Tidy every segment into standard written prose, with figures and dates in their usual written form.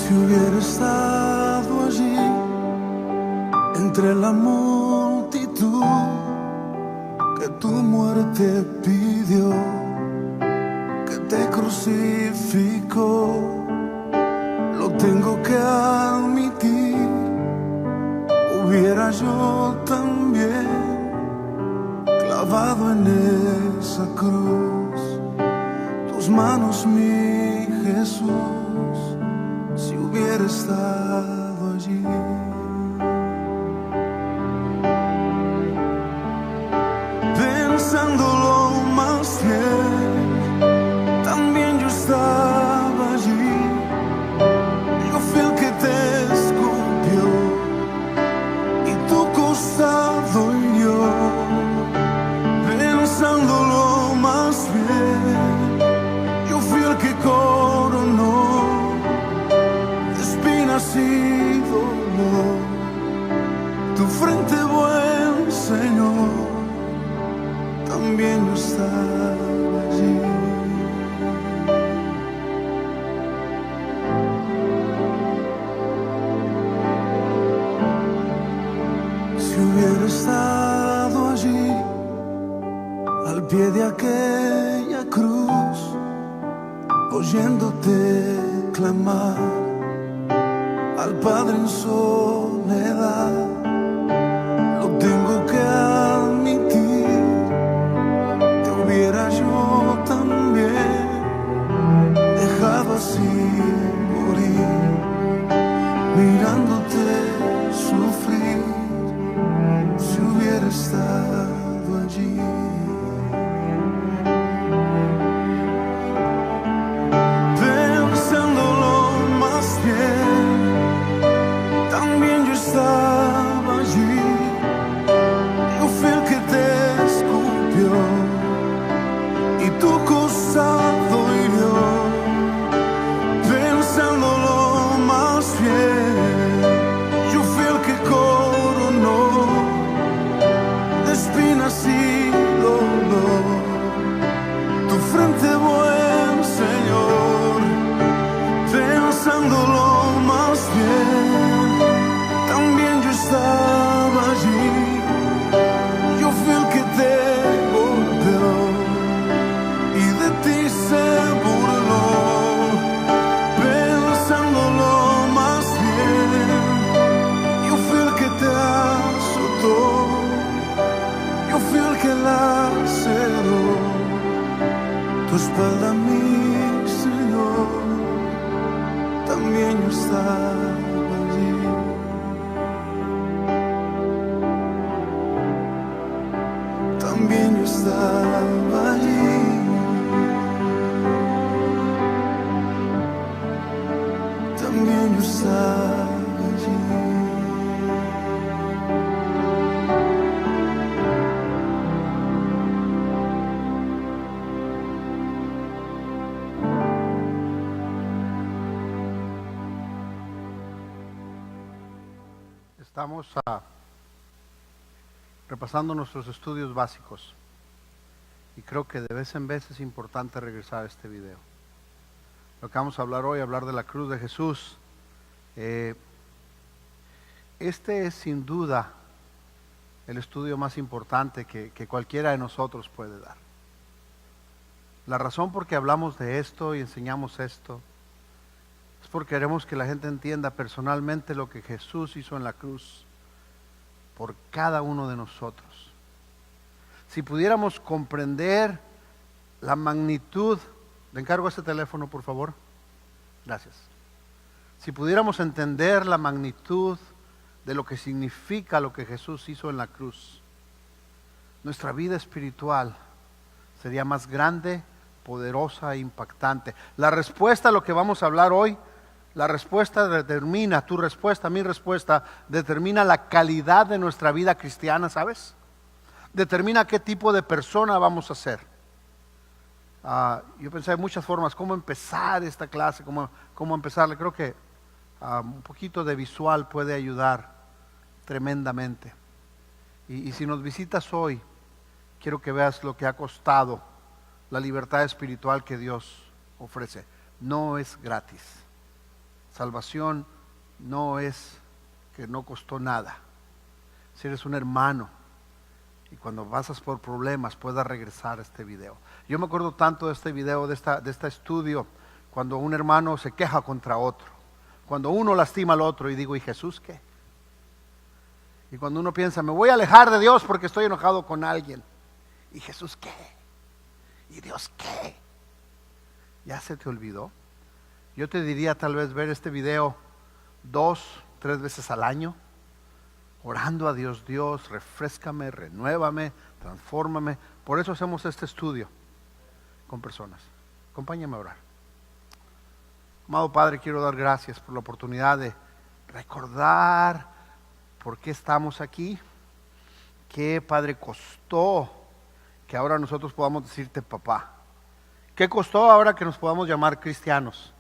Si hubiera estado allí entre la multitud que tu muerte pidió, que te crucificó, lo tengo que admitir, hubiera yo también clavado en esa cruz tus manos, mi Jesús, si hubiera estado allí. Pensándolo más bien, también yo estaba allí. Yo fui el que te escupió y tu costado hirió. Pensándolo más bien, yo fui el que coronó de espinas y dolor tu frente, buen Señor. También yo estaba allí. Si hubiera estado allí, al pie de aquella cruz, oyéndote clamar al Padre en soledad, lo tengo que admitir, te hubiera yo también dejado así morir, mirándote sufrir, si hubiera estado allí. Pensándolo más bien, también yo estaba allí. Yo fui el que te escupió y tu costado hirió. Pensándolo más bien, yo fui el que coronó de espinas y dolor tu frente, buen Señor. Pensándolo más bien, también yo estaba allí. Yo fui el que te golpeó y de ti se burló. Pensándolo más bien, yo fui el que te azotó, yo fui el que laceró tu espalda, mi Señor. También yo estaba allí. También yo estaba allí. También yo estaba allí. Estamos repasando nuestros estudios básicos y creo que de vez en vez es importante regresar a este video. Lo que vamos a hablar hoy, hablar de la cruz de Jesús. Este es sin duda el estudio más importante que cualquiera de nosotros puede dar. La razón por que hablamos de esto y enseñamos esto es porque queremos que la gente entienda personalmente lo que Jesús hizo en la cruz por cada uno de nosotros. Si pudiéramos comprender la magnitud, le encargo este teléfono por favor, gracias. Si pudiéramos entender la magnitud de lo que significa lo que Jesús hizo en la cruz, nuestra vida espiritual sería más grande, poderosa e impactante. La respuesta a lo que vamos a hablar hoy, la respuesta determina, tu respuesta, mi respuesta, determina la calidad de nuestra vida cristiana, ¿sabes? Determina qué tipo de persona vamos a ser. Yo pensé en muchas formas, cómo empezar esta clase, cómo empezarle. Creo que un poquito de visual puede ayudar tremendamente. Y si nos visitas hoy, quiero que veas lo que ha costado la libertad espiritual que Dios ofrece. No es gratis. Salvación no es que no costó nada. Si eres un hermano y cuando pasas por problemas puedas regresar a este video. Yo me acuerdo tanto de este video, de este estudio, cuando un hermano se queja contra otro, cuando uno lastima al otro y digo, ¿y Jesús qué? Y cuando uno piensa, me voy a alejar de Dios porque estoy enojado con alguien. ¿Y Jesús qué? ¿Y Dios qué? ¿Ya se te olvidó? Yo te diría tal vez ver este video 2, 3 veces al año, orando a Dios, Dios, refréscame, renuévame, transfórmame. Por eso hacemos este estudio con personas. Acompáñame a orar. Amado Padre, quiero dar gracias por la oportunidad de recordar por qué estamos aquí, qué, Padre, costó que ahora nosotros podamos decirte papá. ¿Qué costó ahora que nos podamos llamar cristianos?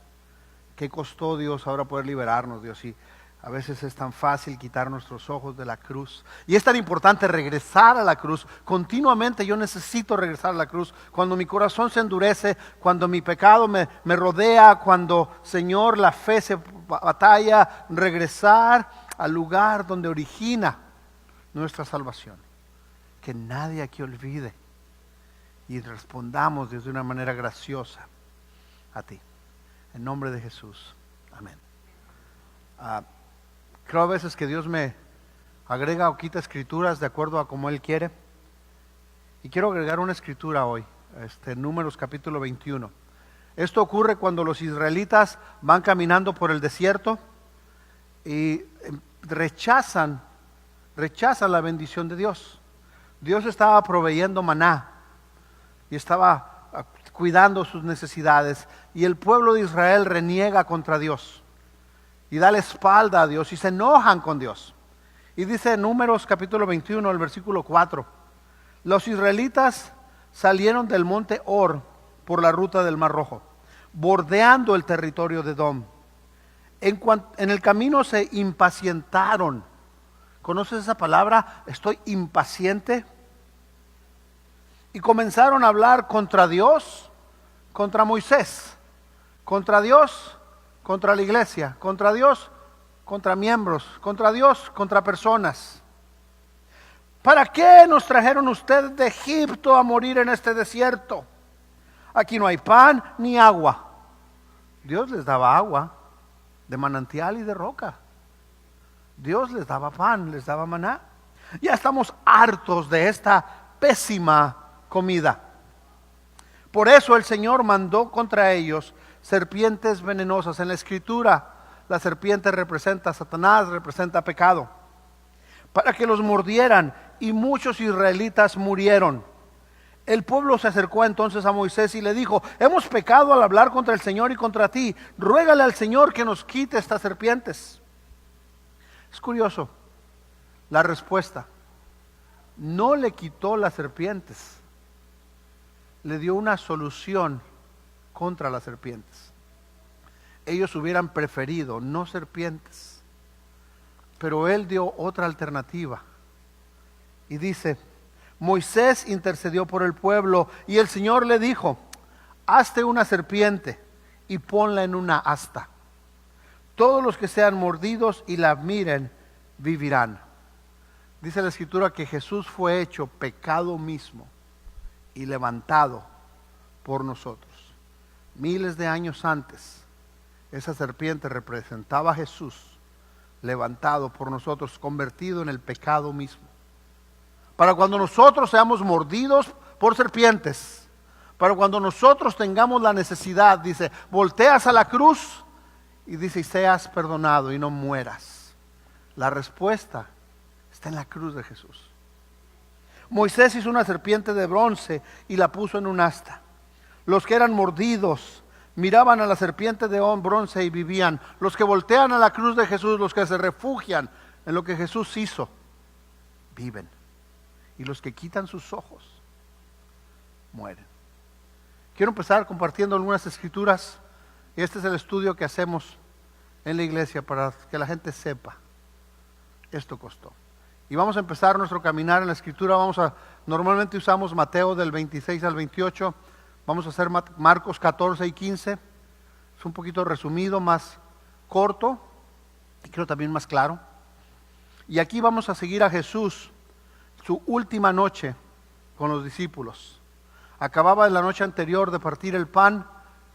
¿Qué costó, Dios, ahora poder liberarnos, Dios? Y a veces es tan fácil quitar nuestros ojos de la cruz. Y es tan importante regresar a la cruz. Continuamente yo necesito regresar a la cruz. Cuando mi corazón se endurece, cuando mi pecado me rodea, cuando, Señor, la fe se batalla, regresar al lugar donde origina nuestra salvación. Que nadie aquí olvide. Y respondamos desde una manera graciosa a ti. En nombre de Jesús. Amén. Creo a veces que Dios me agrega o quita escrituras de acuerdo a como Él quiere. Y quiero agregar una escritura hoy, Números capítulo 21. Esto ocurre cuando los israelitas van caminando por el desierto y rechazan la bendición de Dios. Dios estaba proveyendo maná y estaba cuidando sus necesidades, y el pueblo de Israel reniega contra Dios y da la espalda a Dios y se enojan con Dios. Y dice en Números capítulo 21, el versículo 4, los israelitas salieron del monte Or por la ruta del Mar Rojo, bordeando el territorio de Edom. En el camino se impacientaron. ¿Conoces esa palabra? Estoy impaciente. Y comenzaron a hablar contra Dios, contra Moisés, contra Dios, contra la iglesia, contra Dios, contra miembros, contra Dios, contra personas. ¿Para qué nos trajeron ustedes de Egipto a morir en este desierto? Aquí no hay pan ni agua. Dios les daba agua de manantial y de roca. Dios les daba pan, les daba maná. Ya estamos hartos de esta pésima comida. Por eso el Señor mandó contra ellos serpientes venenosas. En la Escritura, la serpiente representa a Satanás, representa pecado, para que los mordieran, y muchos israelitas murieron. El pueblo se acercó entonces a Moisés y le dijo: hemos pecado al hablar contra el Señor y contra ti. Ruégale al Señor que nos quite estas serpientes. Es curioso la respuesta. No le quitó las serpientes, le dio una solución contra las serpientes. Ellos hubieran preferido no serpientes, pero Él dio otra alternativa. Y dice: Moisés intercedió por el pueblo y el Señor le dijo: hazte una serpiente y ponla en una asta. Todos los que sean mordidos y la miren vivirán. Dice la Escritura que Jesús fue hecho pecado mismo y levantado por nosotros. Miles de años antes, esa serpiente representaba a Jesús levantado por nosotros, convertido en el pecado mismo. Para cuando nosotros seamos mordidos por serpientes, para cuando nosotros tengamos la necesidad, dice, volteas a la cruz y dice: y seas perdonado y no mueras. La respuesta está en la cruz de Jesús. Moisés hizo una serpiente de bronce y la puso en un asta. Los que eran mordidos miraban a la serpiente de bronce y vivían. Los que voltean a la cruz de Jesús, los que se refugian en lo que Jesús hizo, viven. Y los que quitan sus ojos, mueren. Quiero empezar compartiendo algunas escrituras. Este es el estudio que hacemos en la iglesia para que la gente sepa. Esto costó. Y vamos a empezar nuestro caminar en la Escritura. Normalmente usamos Mateo del 26 al 28. Vamos a hacer Marcos 14 y 15. Es un poquito resumido, más corto y creo también más claro. Y aquí vamos a seguir a Jesús, su última noche con los discípulos. Acababa la noche anterior de partir el pan.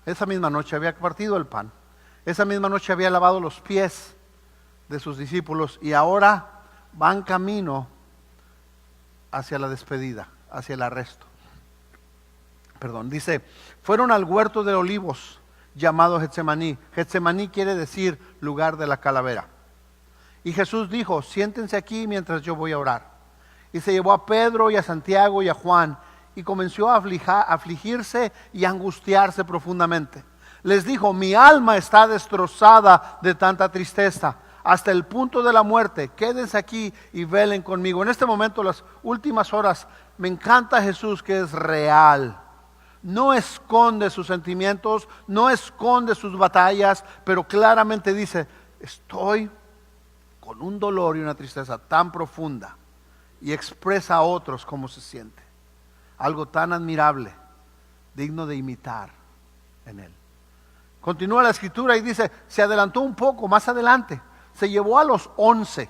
Esa misma noche había partido el pan. Esa misma noche había lavado los pies de sus discípulos y ahora van camino hacia la despedida, hacia el arresto. Dice, fueron al huerto de olivos llamado Getsemaní. Getsemaní quiere decir lugar de la calavera. Y Jesús dijo, siéntense aquí mientras yo voy a orar. Y se llevó a Pedro y a Santiago y a Juan y comenzó a afligirse y a angustiarse profundamente. Les dijo, mi alma está destrozada de tanta tristeza, hasta el punto de la muerte. Quédense aquí y velen conmigo. En este momento, las últimas horas, me encanta Jesús que es real. No esconde sus sentimientos, no esconde sus batallas, pero claramente dice, estoy con un dolor y una tristeza tan profunda, y expresa a otros cómo se siente. Algo tan admirable, digno de imitar en él. Continúa la escritura y dice, se adelantó un poco más adelante, se llevó a los 11.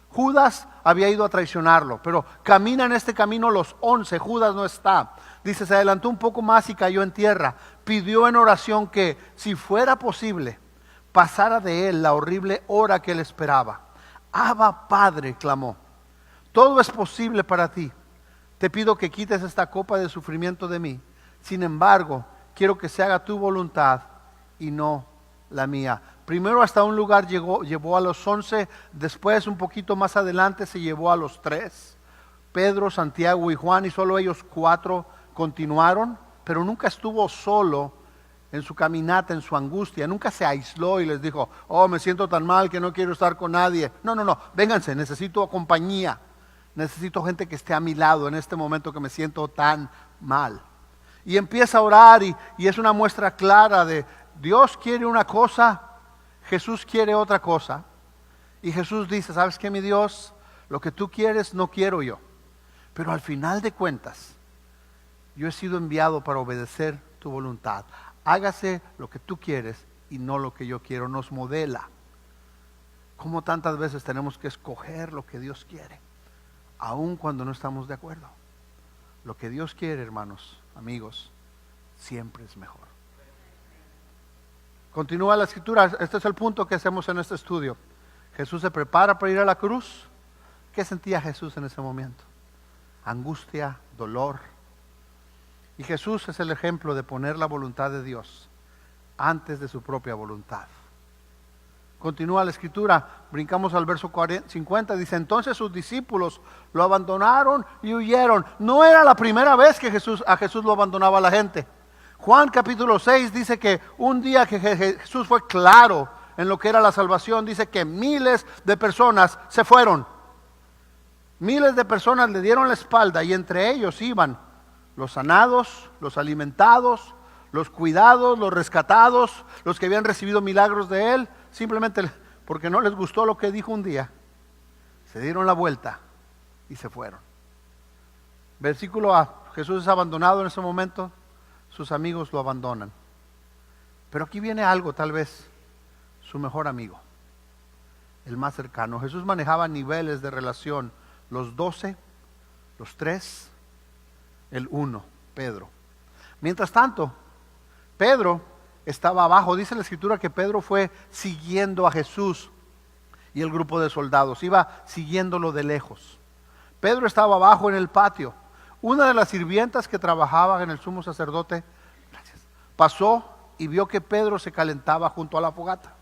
Judas había ido a traicionarlo, pero camina en este camino los 11, Judas no está. Dice, se adelantó un poco más y cayó en tierra. Pidió en oración que, si fuera posible, pasara de él la horrible hora que él esperaba. Abba, Padre, clamó, todo es posible para ti. Te pido que quites esta copa de sufrimiento de mí. Sin embargo, quiero que se haga tu voluntad y no la mía. Primero hasta un lugar llevó a los 11, después un poquito más adelante se llevó a los 3, Pedro, Santiago y Juan, y solo ellos 4 continuaron, pero nunca estuvo solo en su caminata, en su angustia, nunca se aisló y les dijo, oh, me siento tan mal que no quiero estar con nadie. No, vénganse, necesito compañía, necesito gente que esté a mi lado en este momento que me siento tan mal. Y empieza a orar y es una muestra clara de Dios quiere una cosa, Jesús quiere otra cosa. Y Jesús dice, ¿sabes qué, mi Dios? Lo que tú quieres no quiero yo. Pero al final de cuentas, yo he sido enviado para obedecer tu voluntad. Hágase lo que tú quieres y no lo que yo quiero. Nos modela cómo tantas veces tenemos que escoger lo que Dios quiere, aun cuando no estamos de acuerdo. Lo que Dios quiere, hermanos, amigos, siempre es mejor. Continúa la escritura, este es el punto que hacemos en este estudio. Jesús se prepara para ir a la cruz. ¿Qué sentía Jesús en ese momento? Angustia, dolor. Y Jesús es el ejemplo de poner la voluntad de Dios antes de su propia voluntad. Continúa la escritura, brincamos al verso 50, dice, entonces sus discípulos lo abandonaron y huyeron. No era la primera vez que a Jesús lo abandonaba la gente. Juan capítulo 6 dice que un día que Jesús fue claro en lo que era la salvación, dice que miles de personas se fueron. Miles de personas le dieron la espalda y entre ellos iban los sanados, los alimentados, los cuidados, los rescatados, los que habían recibido milagros de él, simplemente porque no les gustó lo que dijo un día, se dieron la vuelta y se fueron. Versículo A, Jesús es abandonado en ese momento, sus amigos lo abandonan. Pero aquí viene algo, tal vez, su mejor amigo, el más cercano. Jesús manejaba niveles de relación, los 12, los 3, el 1, Pedro. Mientras tanto, Pedro estaba abajo. Dice la escritura que Pedro fue siguiendo a Jesús y el grupo de soldados, iba siguiéndolo de lejos. Pedro estaba abajo en el patio. Una de las sirvientas que trabajaba en el sumo sacerdote pasó y vio que Pedro se calentaba junto a la fogata.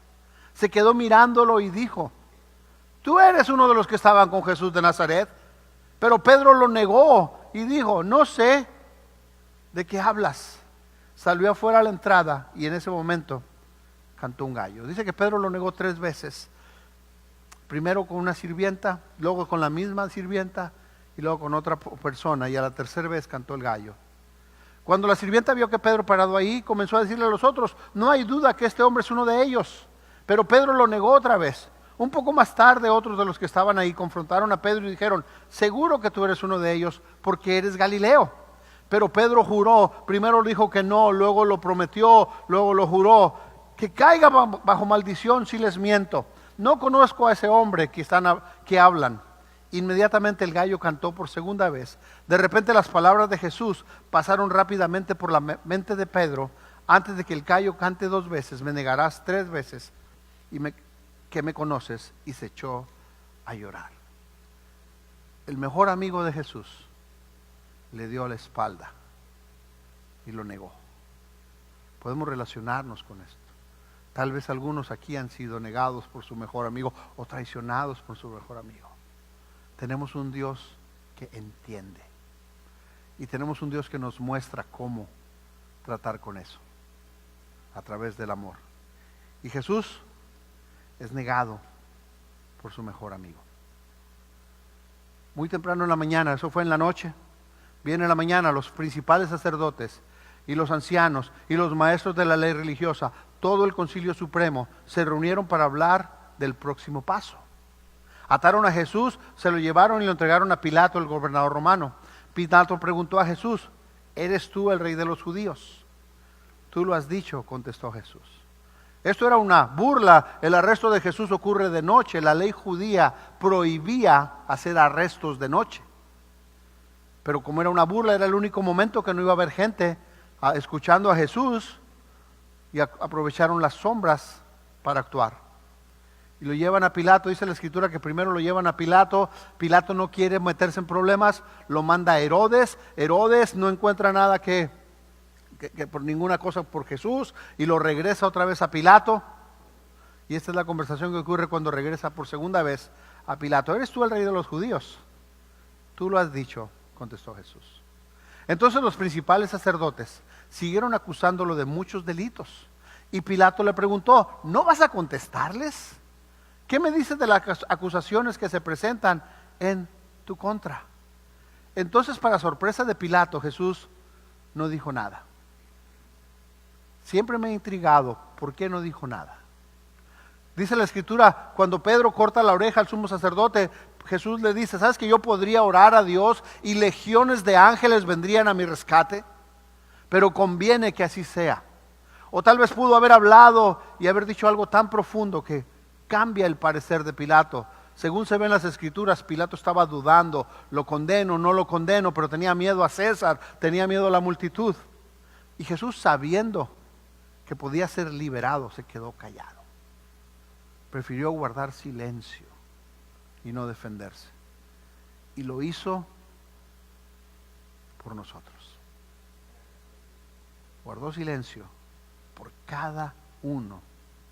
Se quedó mirándolo y dijo, tú eres uno de los que estaban con Jesús de Nazaret. Pero Pedro lo negó y dijo, no sé de qué hablas. Salió afuera a la entrada y en ese momento cantó un gallo. Dice que Pedro lo negó 3 veces. Primero con una sirvienta, luego con la misma sirvienta y luego con otra persona, y a la tercera vez cantó el gallo. Cuando la sirvienta vio que Pedro parado ahí, comenzó a decirle a los otros, no hay duda que este hombre es uno de ellos. Pero Pedro lo negó otra vez. Un poco más tarde, otros de los que estaban ahí confrontaron a Pedro y dijeron, seguro que tú eres uno de ellos porque eres Galileo. Pero Pedro juró, primero dijo que no, luego lo prometió, luego lo juró. que caiga bajo maldición si les miento. No conozco a ese hombre que hablan. Inmediatamente el gallo cantó por segunda vez. De repente las palabras de Jesús pasaron rápidamente por la mente de Pedro. Antes de que el gallo cante 2 veces, me negarás 3 veces que me conoces. Y se echó a llorar. El mejor amigo de Jesús le dio la espalda y lo negó. Podemos relacionarnos con esto. Tal vez algunos aquí han sido negados por su mejor amigo o traicionados por su mejor amigo. Tenemos un Dios que entiende y tenemos un Dios que nos muestra cómo tratar con eso a través del amor. Y Jesús es negado por su mejor amigo. Muy temprano en la mañana, eso fue en la noche, viene en la mañana los principales sacerdotes y los ancianos y los maestros de la ley religiosa, todo el concilio supremo, se reunieron para hablar del próximo paso. Ataron a Jesús, se lo llevaron y lo entregaron a Pilato, el gobernador romano. Pilato preguntó a Jesús: ¿eres tú el rey de los judíos? Tú lo has dicho, contestó Jesús. Esto era una burla. El arresto de Jesús ocurre de noche. La ley judía prohibía hacer arrestos de noche. Pero como era una burla, era el único momento que no iba a haber gente escuchando a Jesús, y aprovecharon las sombras para actuar. Y lo llevan a Pilato. Dice la escritura que primero lo llevan a Pilato. Pilato no quiere meterse en problemas, lo manda a Herodes. Herodes no encuentra nada que por ninguna cosa por Jesús, y lo regresa otra vez a Pilato. Y esta es la conversación que ocurre cuando regresa por segunda vez a Pilato. ¿Eres tú el rey de los judíos? Tú lo has dicho, contestó Jesús. Entonces los principales sacerdotes siguieron acusándolo de muchos delitos. Y Pilato le preguntó: ¿no vas a contestarles? ¿Qué me dices de las acusaciones que se presentan en tu contra? Entonces, para sorpresa de Pilato, Jesús no dijo nada. Siempre me ha intrigado por qué no dijo nada. Dice la escritura, cuando Pedro corta la oreja al sumo sacerdote, Jesús le dice: ¿sabes que yo podría orar a Dios y legiones de ángeles vendrían a mi rescate? Pero conviene que así sea. O tal vez pudo haber hablado y haber dicho algo tan profundo que cambia el parecer de Pilato. Según se ve en las escrituras, Pilato estaba dudando: ¿lo condeno, no lo condeno? Pero tenía miedo a César, tenía miedo a la multitud. Y Jesús, sabiendo que podía ser liberado, se quedó callado. Prefirió guardar silencio y no defenderse. Y lo hizo por nosotros. Guardó silencio por cada uno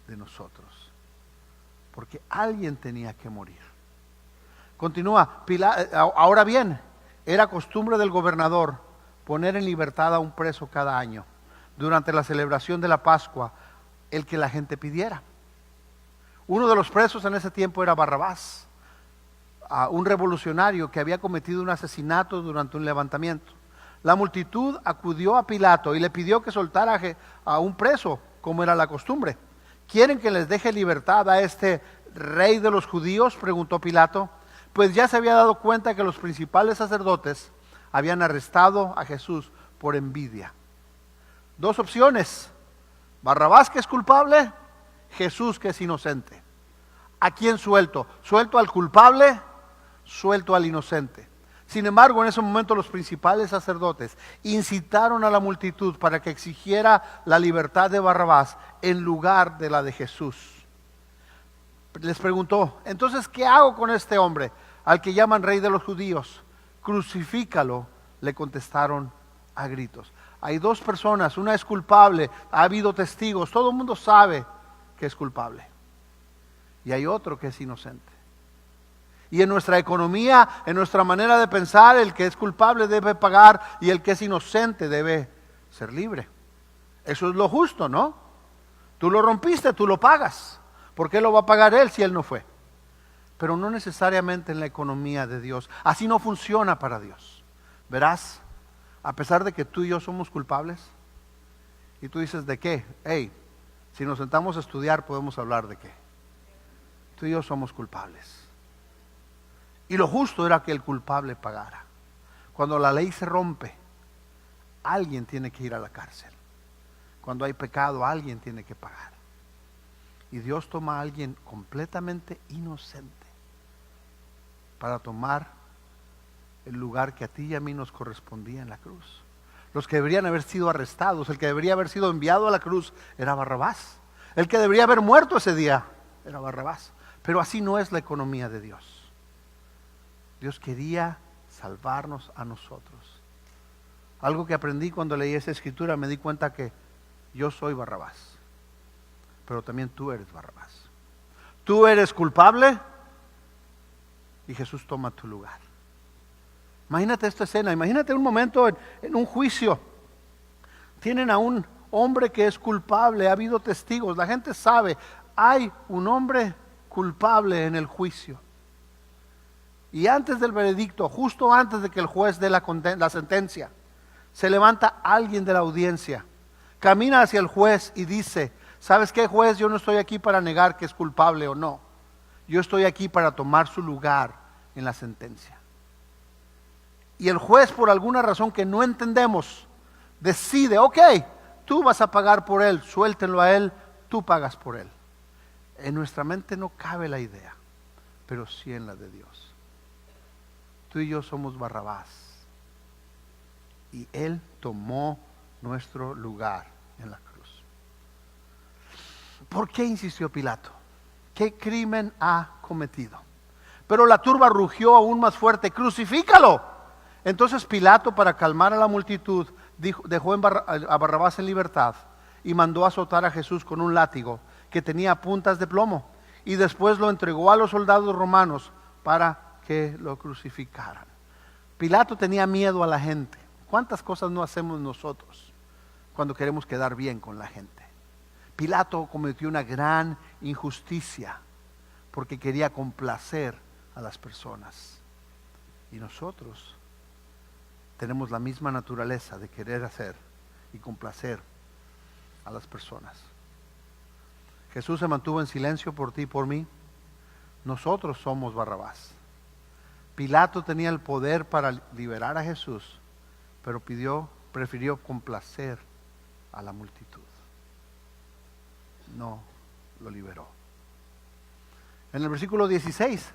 de nosotros, porque alguien tenía que morir. Continúa, ahora bien, era costumbre del gobernador poner en libertad a un preso cada año, durante la celebración de la Pascua, el que la gente pidiera. Uno de los presos en ese tiempo era Barrabás, un revolucionario que había cometido un asesinato durante un levantamiento. La multitud acudió a Pilato y le pidió que soltara a un preso, como era la costumbre. ¿Quieren que les deje libertad a este rey de los judíos?, preguntó Pilato. Pues ya se había dado cuenta que los principales sacerdotes habían arrestado a Jesús por envidia. 2 opciones: Barrabás, que es culpable; Jesús, que es inocente. ¿A quién suelto? ¿Suelto al culpable? ¿Suelto al inocente? Sin embargo, en ese momento los principales sacerdotes incitaron a la multitud para que exigiera la libertad de Barrabás en lugar de la de Jesús. Les preguntó: entonces, ¿qué hago con este hombre al que llaman rey de los judíos? Crucifícalo, le contestaron a gritos. Hay 2 personas, una es culpable, ha habido testigos, todo el mundo sabe que es culpable. Y hay otro que es inocente. Y en nuestra economía, en nuestra manera de pensar, el que es culpable debe pagar y el que es inocente debe ser libre. Eso es lo justo, ¿no? Tú lo rompiste, tú lo pagas. ¿Por qué lo va a pagar él si él no fue? Pero no necesariamente en la economía de Dios. Así no funciona para Dios. Verás, a pesar de que tú y yo somos culpables, y tú dices: ¿de qué? Hey, si nos sentamos a estudiar podemos hablar de qué. Tú y yo somos culpables. Y lo justo era que el culpable pagara. Cuando la ley se rompe, alguien tiene que ir a la cárcel. Cuando hay pecado, alguien tiene que pagar. Y Dios toma a alguien completamente inocente para tomar el lugar que a ti y a mí nos correspondía en la cruz. Los que deberían haber sido arrestados, el que debería haber sido enviado a la cruz era Barrabás. El que debería haber muerto ese día era Barrabás. Pero así no es la economía de Dios. Dios quería salvarnos a nosotros. Algo que aprendí cuando leí esa escritura, me di cuenta que yo soy Barrabás, pero también tú eres Barrabás. Tú eres culpable y Jesús toma tu lugar. Imagínate esta escena, imagínate un momento en un juicio. Tienen a un hombre que es culpable, ha habido testigos, la gente sabe, hay un hombre culpable en el juicio. Y antes del veredicto, justo antes de que el juez dé la sentencia, se levanta alguien de la audiencia, camina hacia el juez y dice: ¿sabes qué, juez? Yo no estoy aquí para negar que es culpable o no. Yo estoy aquí para tomar su lugar en la sentencia. Y el juez, por alguna razón que no entendemos, decide: ok, tú vas a pagar por él, suéltenlo a él, tú pagas por él. En nuestra mente no cabe la idea, pero sí en la de Dios. Tú y yo somos Barrabás, y él tomó nuestro lugar en la cruz. ¿Por qué insistió Pilato? ¿Qué crimen ha cometido? Pero la turba rugió aún más fuerte: ¡crucifícalo! Entonces Pilato, para calmar a la multitud, dejó a Barrabás en libertad y mandó azotar a Jesús con un látigo que tenía puntas de plomo, y después lo entregó a los soldados romanos para que lo crucificaran. Pilato tenía miedo a la gente. ¿Cuántas cosas no hacemos nosotros cuando queremos quedar bien con la gente? Pilato cometió una gran injusticia porque quería complacer a las personas. Y nosotros tenemos la misma naturaleza de querer hacer y complacer a las personas. Jesús se mantuvo en silencio por ti y por mí. Nosotros somos Barrabás. Pilato tenía el poder para liberar a Jesús, pero prefirió complacer a la multitud. No lo liberó. En el versículo 16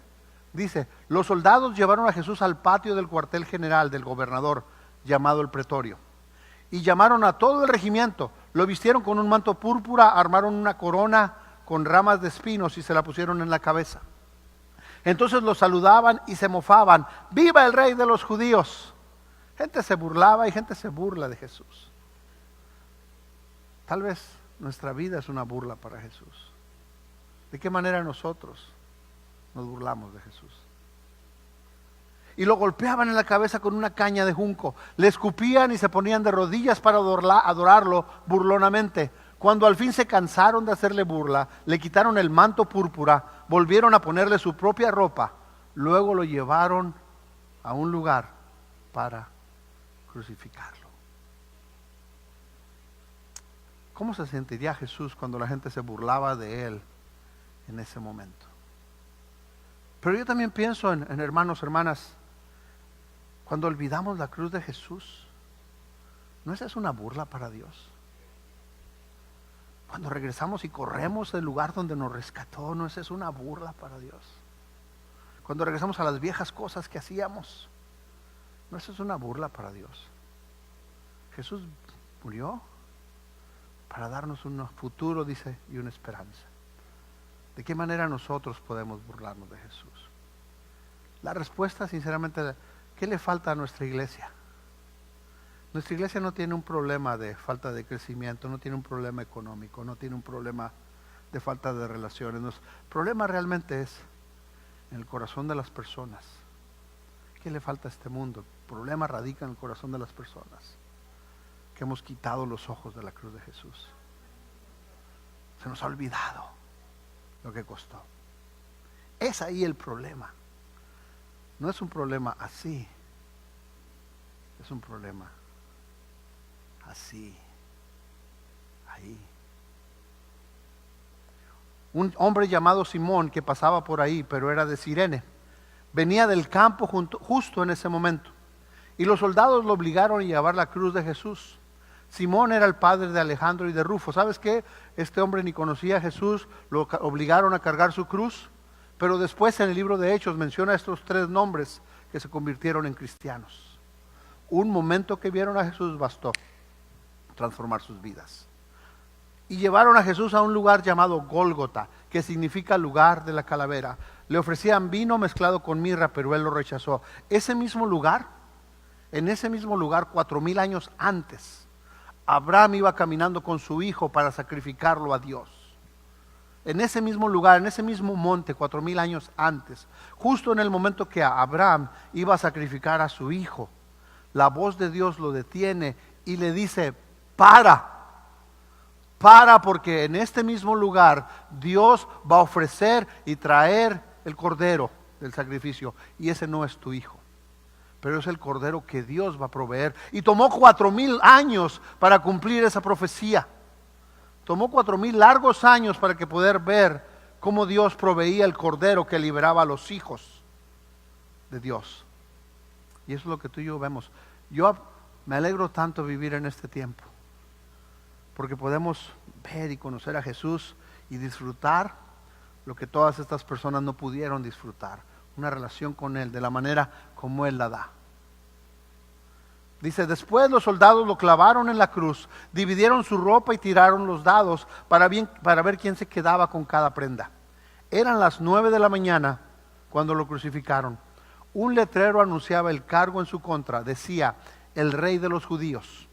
dice: los soldados llevaron a Jesús al patio del cuartel general del gobernador, llamado el Pretorio, y llamaron a todo el regimiento. Lo vistieron con un manto púrpura, armaron una corona con ramas de espinos y se la pusieron en la cabeza. Entonces lo saludaban y se mofaban: ¡viva el rey de los judíos! Gente se burlaba y gente se burla de Jesús. Tal vez nuestra vida es una burla para Jesús. ¿De qué manera nosotros nos burlamos de Jesús? Y lo golpeaban en la cabeza con una caña de junco, le escupían y se ponían de rodillas para adorarlo burlonamente. Cuando al fin se cansaron de hacerle burla, le quitaron el manto púrpura, volvieron a ponerle su propia ropa, luego lo llevaron a un lugar para crucificarlo. ¿Cómo se sentiría Jesús cuando la gente se burlaba de él en ese momento? Pero yo también pienso en hermanos, hermanas, cuando olvidamos la cruz de Jesús, ¿no esa es una burla para Dios? Cuando regresamos y corremos del lugar donde nos rescató, ¿no esa es una burla para Dios? Cuando regresamos a las viejas cosas que hacíamos, ¿no esa es una burla para Dios? Jesús murió para darnos un futuro, dice, y una esperanza. ¿De qué manera nosotros podemos burlarnos de Jesús? La respuesta, sinceramente, ¿qué le falta a nuestra iglesia? Nuestra iglesia no tiene un problema de falta de crecimiento, no tiene un problema económico, no tiene un problema de falta de relaciones. Nuestro problema realmente es en el corazón de las personas. ¿Qué le falta a este mundo? El problema radica en el corazón de las personas, que hemos quitado los ojos de la cruz de Jesús. Se nos ha olvidado lo que costó. Es ahí el problema. No es un problema así, es un problema así, ahí. Un hombre llamado Simón, que pasaba por ahí, pero era de Cirene, venía del campo justo en ese momento, y los soldados lo obligaron a llevar la cruz de Jesús. Simón era el padre de Alejandro y de Rufo. ¿Sabes qué? Este hombre ni conocía a Jesús, lo obligaron a cargar su cruz, pero después en el libro de Hechos menciona estos 3 nombres que se convirtieron en cristianos. Un momento que vieron a Jesús bastó transformar sus vidas. Y llevaron a Jesús a un lugar llamado Gólgota, que significa lugar de la calavera. Le ofrecían vino mezclado con mirra, pero él lo rechazó. Ese mismo lugar, en ese mismo lugar, 4000 años antes, Abraham iba caminando con su hijo para sacrificarlo a Dios. En ese mismo lugar, en ese mismo monte, 4000 años antes, justo en el momento que Abraham iba a sacrificar a su hijo, la voz de Dios lo detiene y le dice: para, porque en este mismo lugar Dios va a ofrecer y traer el cordero del sacrificio, y ese no es tu hijo, pero es el cordero que Dios va a proveer. Y tomó 4000 años para cumplir esa profecía. Tomó 4000 largos años para que poder ver cómo Dios proveía el cordero que liberaba a los hijos de Dios. Y eso es lo que tú y yo vemos. Yo me alegro tanto vivir en este tiempo, porque podemos ver y conocer a Jesús y disfrutar lo que todas estas personas no pudieron disfrutar, una relación con Él de la manera como Él la da. Dice: después los soldados lo clavaron en la cruz, dividieron su ropa y tiraron los dados para ver quién se quedaba con cada prenda. Eran las 9 de la mañana cuando lo crucificaron. Un letrero anunciaba el cargo en su contra, decía: el rey de los judíos.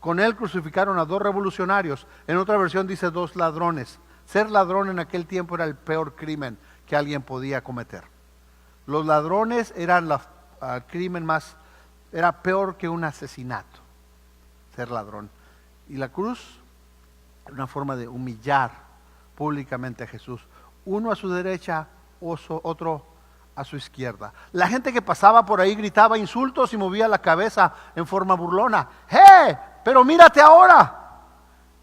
Con él crucificaron a 2 revolucionarios. En otra versión dice 2 ladrones. Ser ladrón en aquel tiempo era el peor crimen que alguien podía cometer. Los ladrones eran el crimen más, era peor que un asesinato, ser ladrón. Y la cruz era una forma de humillar públicamente a Jesús. Uno a su derecha, otro a su izquierda. La gente que pasaba por ahí gritaba insultos y movía la cabeza en forma burlona. ¡Hey! Pero mírate ahora,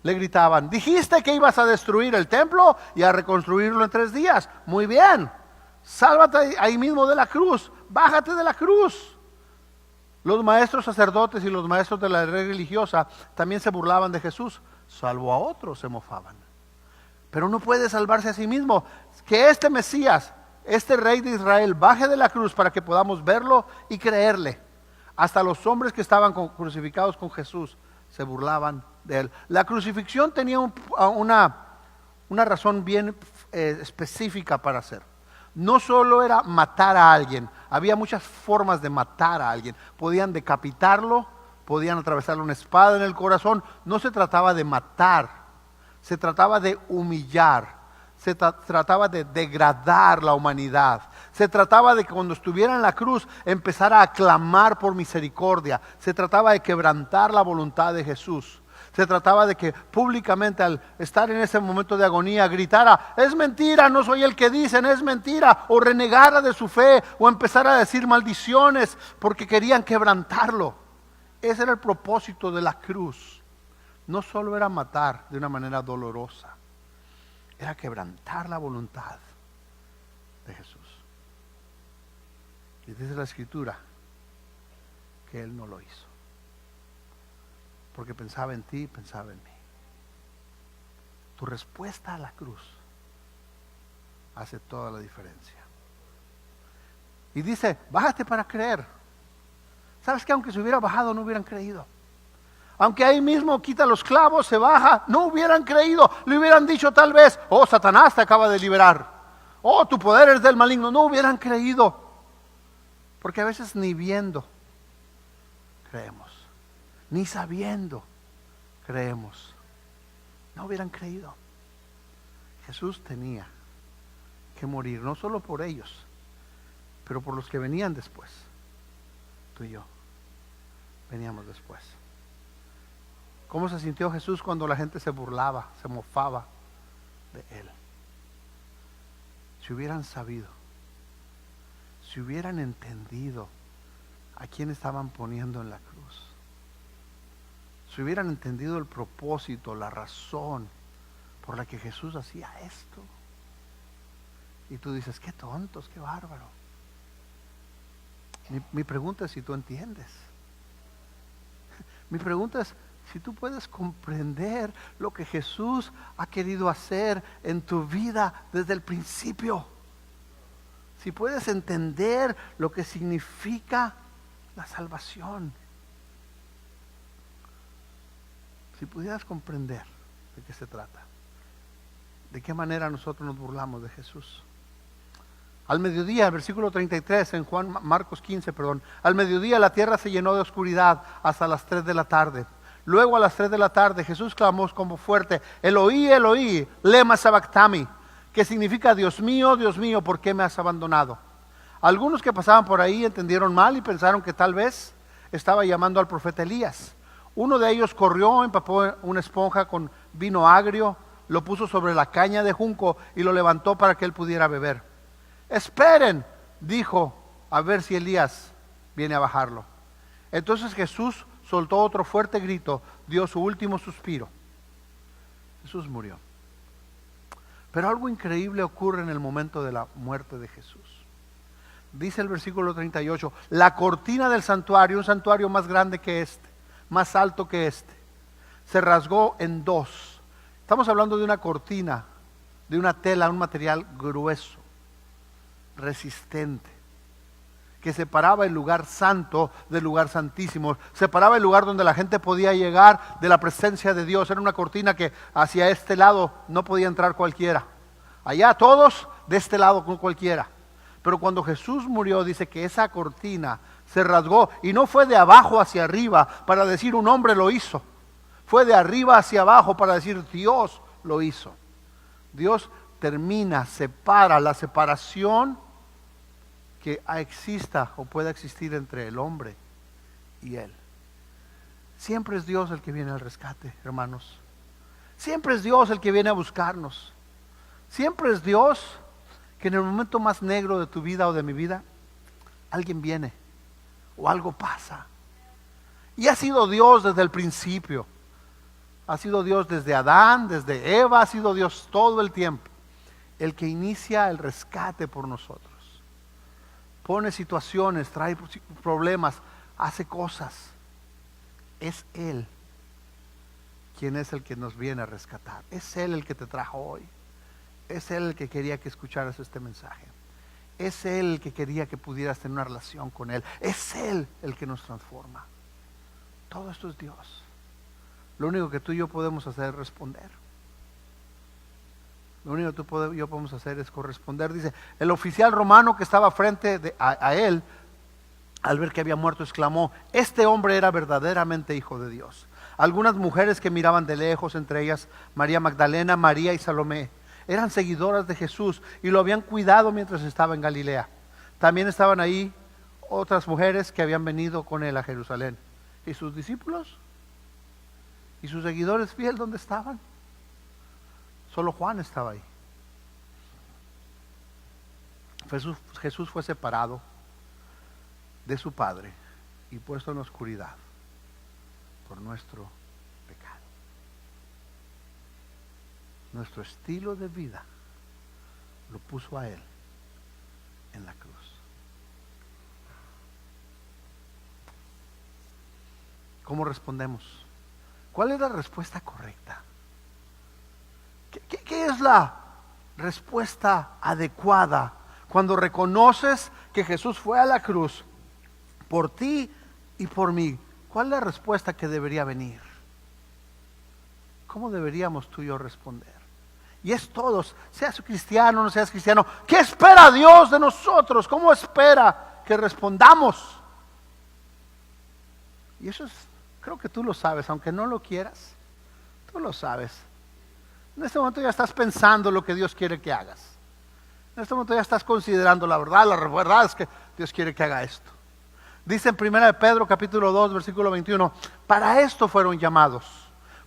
le gritaban. Dijiste que ibas a destruir el templo y a reconstruirlo en 3 días. Muy bien, sálvate ahí mismo de la cruz, bájate de la cruz. Los maestros sacerdotes y los maestros de la ley religiosa también se burlaban de Jesús. Salvo a otros se mofaban. Pero no puede salvarse a sí mismo. Que este Mesías, este rey de Israel, baje de la cruz para que podamos verlo y creerle. Hasta los hombres que estaban crucificados con Jesús se burlaban de él. La crucifixión tenía una razón bien específica para hacer. No solo era matar a alguien, había muchas formas de matar a alguien. Podían decapitarlo, podían atravesarle una espada en el corazón. No se trataba de matar, se trataba de humillar, se trataba de degradar la humanidad. Se trataba de que cuando estuviera en la cruz empezara a clamar por misericordia. Se trataba de quebrantar la voluntad de Jesús. Se trataba de que públicamente, al estar en ese momento de agonía, gritara: es mentira, no soy el que dicen, es mentira. O renegara de su fe, o empezara a decir maldiciones porque querían quebrantarlo. Ese era el propósito de la cruz. No solo era matar de una manera dolorosa, era quebrantar la voluntad de Jesús. Y dice la Escritura que Él no lo hizo, porque pensaba en ti, pensaba en mí. Tu respuesta a la cruz hace toda la diferencia. Y dice: bájate para creer. ¿Sabes que aunque se hubiera bajado no hubieran creído? Aunque ahí mismo quita los clavos, se baja, no hubieran creído. Le hubieran dicho tal vez: oh, Satanás te acaba de liberar. Oh, tu poder es del maligno. No hubieran creído. Porque a veces ni viendo creemos, ni sabiendo creemos. No hubieran creído. Jesús tenía que morir, no solo por ellos, pero por los que venían después. Tú y yo veníamos después. ¿Cómo se sintió Jesús cuando la gente se burlaba, se mofaba de Él? Si hubieran sabido, si hubieran entendido a quién estaban poniendo en la cruz, si hubieran entendido el propósito, la razón por la que Jesús hacía esto. Y tú dices: qué tontos, qué bárbaro. Mi pregunta es si tú entiendes. Mi pregunta es Si tú puedes comprender lo que Jesús ha querido hacer en tu vida desde el principio. Si puedes entender lo que significa la salvación. Si pudieras comprender de qué se trata. De qué manera nosotros nos burlamos de Jesús. Al mediodía, el versículo 33 en Marcos 15, al mediodía la tierra se llenó de oscuridad hasta las 3 de la tarde. Luego a las 3 de la tarde Jesús clamó como fuerte, Eloí, Eloí, lema sabactami, que significa Dios mío, ¿por qué me has abandonado? Algunos que pasaban por ahí entendieron mal y pensaron que tal vez estaba llamando al profeta Elías. Uno de ellos corrió, empapó una esponja con vino agrio, lo puso sobre la caña de junco y lo levantó para que él pudiera beber. Esperen, dijo, a ver si Elías viene a bajarlo. Entonces Jesús soltó otro fuerte grito, dio su último suspiro. Jesús murió. Pero algo increíble ocurre en el momento de la muerte de Jesús. Dice el versículo 38, la cortina del santuario, un santuario más grande que este, más alto que este, se rasgó en dos. Estamos hablando de una cortina, de una tela, un material grueso, resistente, que separaba el lugar santo del lugar santísimo, separaba el lugar donde la gente podía llegar de la presencia de Dios. Era una cortina que hacia este lado no podía entrar cualquiera, allá todos, de este lado con cualquiera. Pero cuando Jesús murió, dice que esa cortina se rasgó, y no fue de abajo hacia arriba para decir un hombre lo hizo, fue de arriba hacia abajo para decir Dios lo hizo. Dios termina, separa, la separación que exista o pueda existir entre el hombre y Él. Siempre es Dios el que viene al rescate, hermanos. Siempre es Dios el que viene a buscarnos. Siempre es Dios que en el momento más negro de tu vida o de mi vida, alguien viene o algo pasa. Y ha sido Dios desde el principio. Ha sido Dios desde Adán, desde Eva, ha sido Dios todo el tiempo. El que inicia el rescate por nosotros. Pone situaciones, trae problemas, hace cosas. Es Él quien es el que nos viene a rescatar. Es Él el que te trajo hoy. Es Él el que quería que escucharas este mensaje. Es Él el que quería que pudieras tener una relación con Él. Es Él el que nos transforma. Todo esto es Dios. Lo único que tú y yo podemos hacer es responder. Lo único que tú y yo podemos hacer es corresponder. Dice, el oficial romano que estaba frente a él, al ver que había muerto, exclamó, este hombre era verdaderamente hijo de Dios. Algunas mujeres que miraban de lejos, entre ellas María Magdalena, María y Salomé, eran seguidoras de Jesús y lo habían cuidado mientras estaba en Galilea. También estaban ahí otras mujeres que habían venido con él a Jerusalén. ¿Y sus discípulos? ¿Y sus seguidores fieles dónde estaban? Solo Juan estaba ahí. Jesús fue separado de su Padre y puesto en la oscuridad por nuestro pecado. Nuestro estilo de vida lo puso a Él en la cruz. ¿Cómo respondemos? ¿Cuál es la respuesta correcta? ¿Qué es la respuesta adecuada cuando reconoces que Jesús fue a la cruz por ti y por mí? ¿Cuál es la respuesta que debería venir? ¿Cómo deberíamos tú y yo responder? Y es todos, seas cristiano o no seas cristiano, ¿qué espera Dios de nosotros? ¿Cómo espera que respondamos? Y eso es, creo que tú lo sabes, aunque no lo quieras, tú lo sabes. En este momento ya estás pensando lo que Dios quiere que hagas. En este momento ya estás considerando la verdad es que Dios quiere que haga esto. Dice en 1 Pedro capítulo 2 versículo 21, para esto fueron llamados,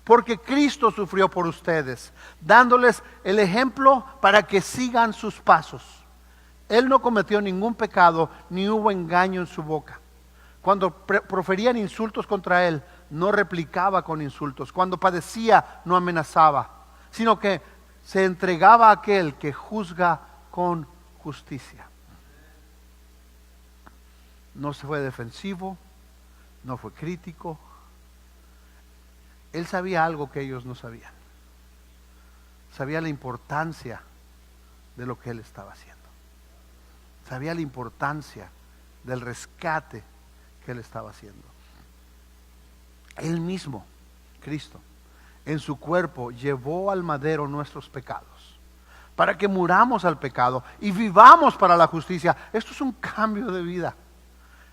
porque Cristo sufrió por ustedes, dándoles el ejemplo para que sigan sus pasos. Él no cometió ningún pecado, ni hubo engaño en su boca. Cuando proferían insultos contra él, no replicaba con insultos. Cuando padecía, no amenazaba, sino que se entregaba a aquel que juzga con justicia. No se fue defensivo, no fue crítico. Él sabía algo que ellos no sabían. Sabía la importancia de lo que Él estaba haciendo. Sabía la importancia del rescate que Él estaba haciendo. Él mismo, Cristo, en su cuerpo llevó al madero nuestros pecados, para que muramos al pecado y vivamos para la justicia. Esto es un cambio de vida.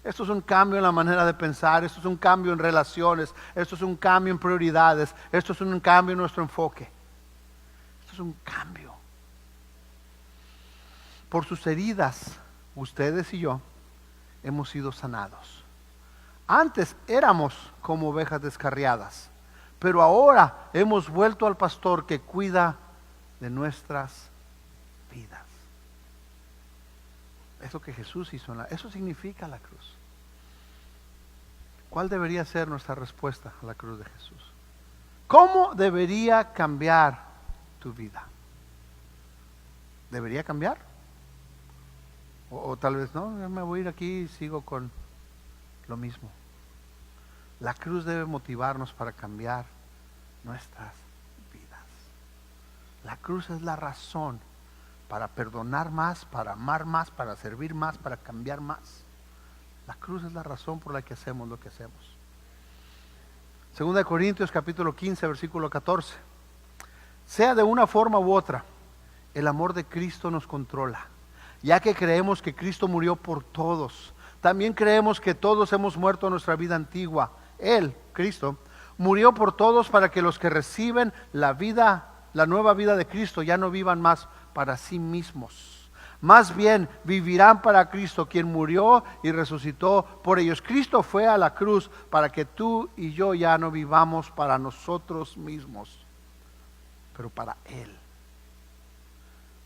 Esto es un cambio en la manera de pensar. Esto es un cambio en relaciones. Esto es un cambio en prioridades. Esto es un cambio en nuestro enfoque. Esto es un cambio. Por sus heridas, ustedes y yo hemos sido sanados. Antes éramos como ovejas descarriadas, pero ahora hemos vuelto al pastor que cuida de nuestras vidas. Es lo que Jesús hizo. Eso significa la cruz. ¿Cuál debería ser nuestra respuesta a la cruz de Jesús? ¿Cómo debería cambiar tu vida? ¿Debería cambiar? O tal vez no, yo me voy a ir aquí y sigo con lo mismo. La cruz debe motivarnos para cambiar nuestras vidas. La cruz es la razón para perdonar más, para amar más, para servir más, para cambiar más. La cruz es la razón por la que hacemos lo que hacemos. 2 Corintios capítulo 15, versículo 14. Sea de una forma u otra, el amor de Cristo nos controla, ya que creemos que Cristo murió por todos. También creemos que todos hemos muerto a nuestra vida antigua. Él, Cristo, murió por todos para que los que reciben la nueva vida de Cristo ya no vivan más para sí mismos. Más bien vivirán para Cristo, quien murió y resucitó por ellos. Cristo fue a la cruz para que tú y yo ya no vivamos para nosotros mismos, pero para Él.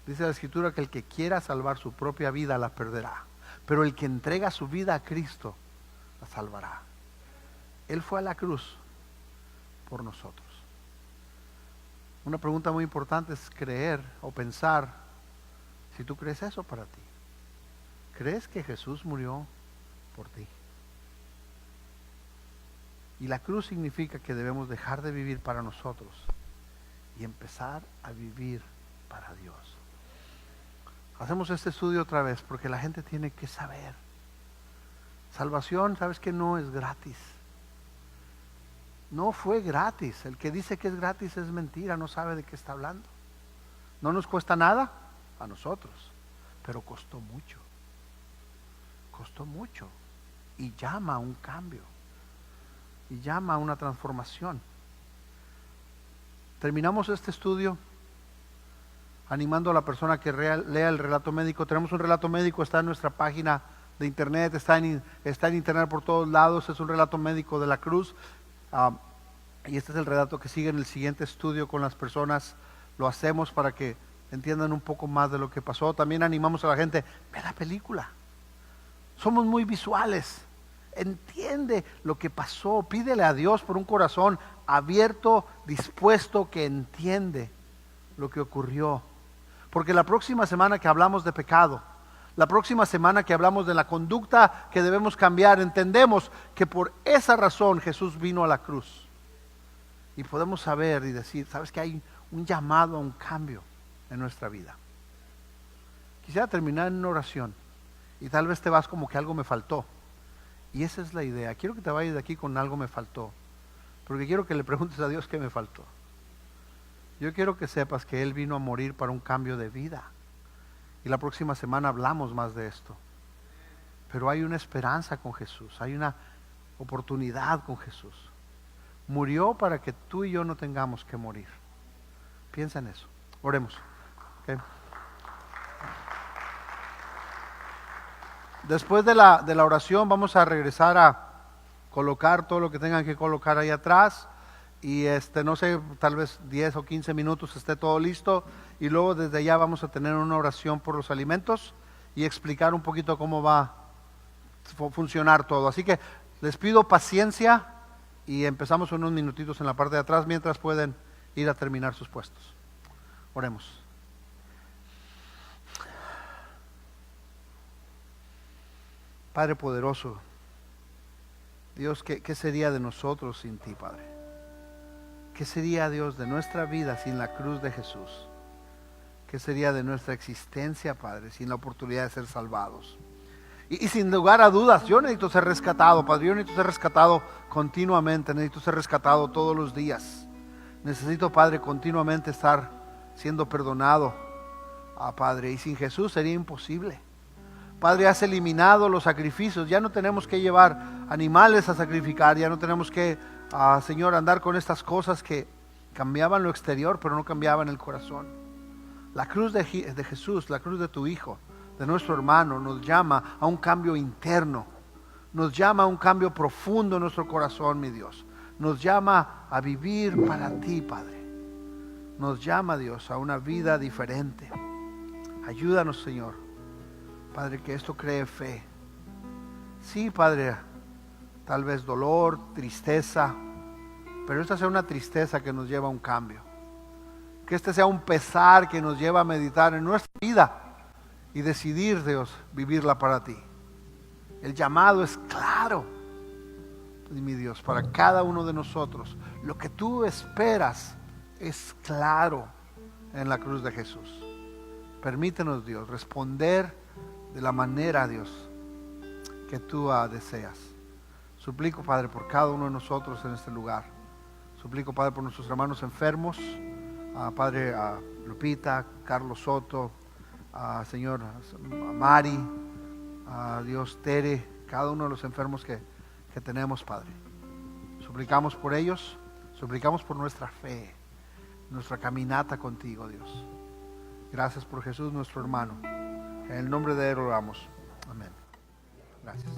Dice la Escritura que el que quiera salvar su propia vida la perderá, pero el que entrega su vida a Cristo la salvará. Él fue a la cruz por nosotros. Una pregunta muy importante es creer o pensar si tú crees eso para ti. ¿Crees que Jesús murió por ti? Y la cruz significa que debemos dejar de vivir para nosotros y empezar a vivir para Dios. Hacemos este estudio otra vez porque la gente tiene que saber. Salvación, sabes que no es gratis. No fue gratis. El que dice que es gratis es mentira, no sabe de qué está hablando. No nos cuesta nada a nosotros, pero costó mucho. Costó mucho y llama a un cambio y llama a una transformación. Terminamos este estudio animando a la persona que lea el relato médico. Tenemos un relato médico, está en nuestra página de internet, está en internet por todos lados. Es un relato médico de la cruz. Y este es el relato que sigue en el siguiente estudio con las personas. Lo hacemos para que entiendan un poco más de lo que pasó. También animamos a la gente, ve la película. Somos muy visuales. Entiende lo que pasó. Pídele a Dios por un corazón abierto, dispuesto, que entiende lo que ocurrió. Porque la próxima semana que hablamos de pecado, la próxima semana que hablamos de la conducta que debemos cambiar, entendemos que por esa razón Jesús vino a la cruz. Y podemos saber y decir, sabes que hay un llamado a un cambio en nuestra vida. Quisiera terminar en una oración y tal vez te vas como que algo me faltó. Y esa es la idea. Quiero que te vayas de aquí con algo me faltó, porque quiero que le preguntes a Dios qué me faltó. Yo quiero que sepas que Él vino a morir para un cambio de vida. Y la próxima semana hablamos más de esto. Pero hay una esperanza con Jesús, hay una oportunidad con Jesús. Murió para que tú y yo no tengamos que morir. Piensa en eso. Oremos. ¿Okay? Después de la oración vamos a regresar a colocar todo lo que tengan que colocar ahí atrás. Y no sé, tal vez 10 o 15 minutos esté todo listo. Y luego desde allá vamos a tener una oración por los alimentos y explicar un poquito cómo va a funcionar todo. Así que les pido paciencia y empezamos unos minutitos en la parte de atrás mientras pueden ir a terminar sus puestos. Oremos. Padre poderoso, Dios, ¿qué sería de nosotros sin ti, Padre? ¿Qué sería, Dios, de nuestra vida sin la cruz de Jesús? ¿Qué sería de nuestra existencia, Padre, sin la oportunidad de ser salvados? Y sin lugar a dudas, yo necesito ser rescatado, Padre. Yo necesito ser rescatado continuamente. Necesito ser rescatado todos los días. Necesito, Padre, continuamente estar siendo perdonado, Padre. Y sin Jesús sería imposible. Padre, has eliminado los sacrificios. Ya no tenemos que llevar animales a sacrificar. Ya no tenemos que, Señor, andar con estas cosas que cambiaban lo exterior, pero no cambiaban el corazón. La cruz de Jesús, la cruz de tu Hijo, de nuestro hermano, nos llama a un cambio interno. Nos llama a un cambio profundo en nuestro corazón, mi Dios. Nos llama a vivir para ti, Padre. Nos llama, Dios, a una vida diferente. Ayúdanos, Señor, Padre, que esto cree fe. Sí, Padre, tal vez dolor, tristeza, pero esta sea una tristeza que nos lleva a un cambio. Que este sea un pesar que nos lleva a meditar en nuestra vida y decidir, Dios, vivirla para ti. El llamado es claro, mi Dios, para cada uno de nosotros. Lo que tú esperas es claro en la cruz de Jesús. Permítenos, Dios, responder de la manera, Dios, que tú deseas. Suplico, Padre, por cada uno de nosotros en este lugar. Suplico, Padre, por nuestros hermanos enfermos, Padre, Lupita, Carlos Soto, Señor, Mari, Dios, Tere, cada uno de los enfermos que tenemos, Padre. Suplicamos por ellos, suplicamos por nuestra fe, nuestra caminata contigo, Dios. Gracias por Jesús, nuestro hermano. En el nombre de Él oramos. Amén. Gracias.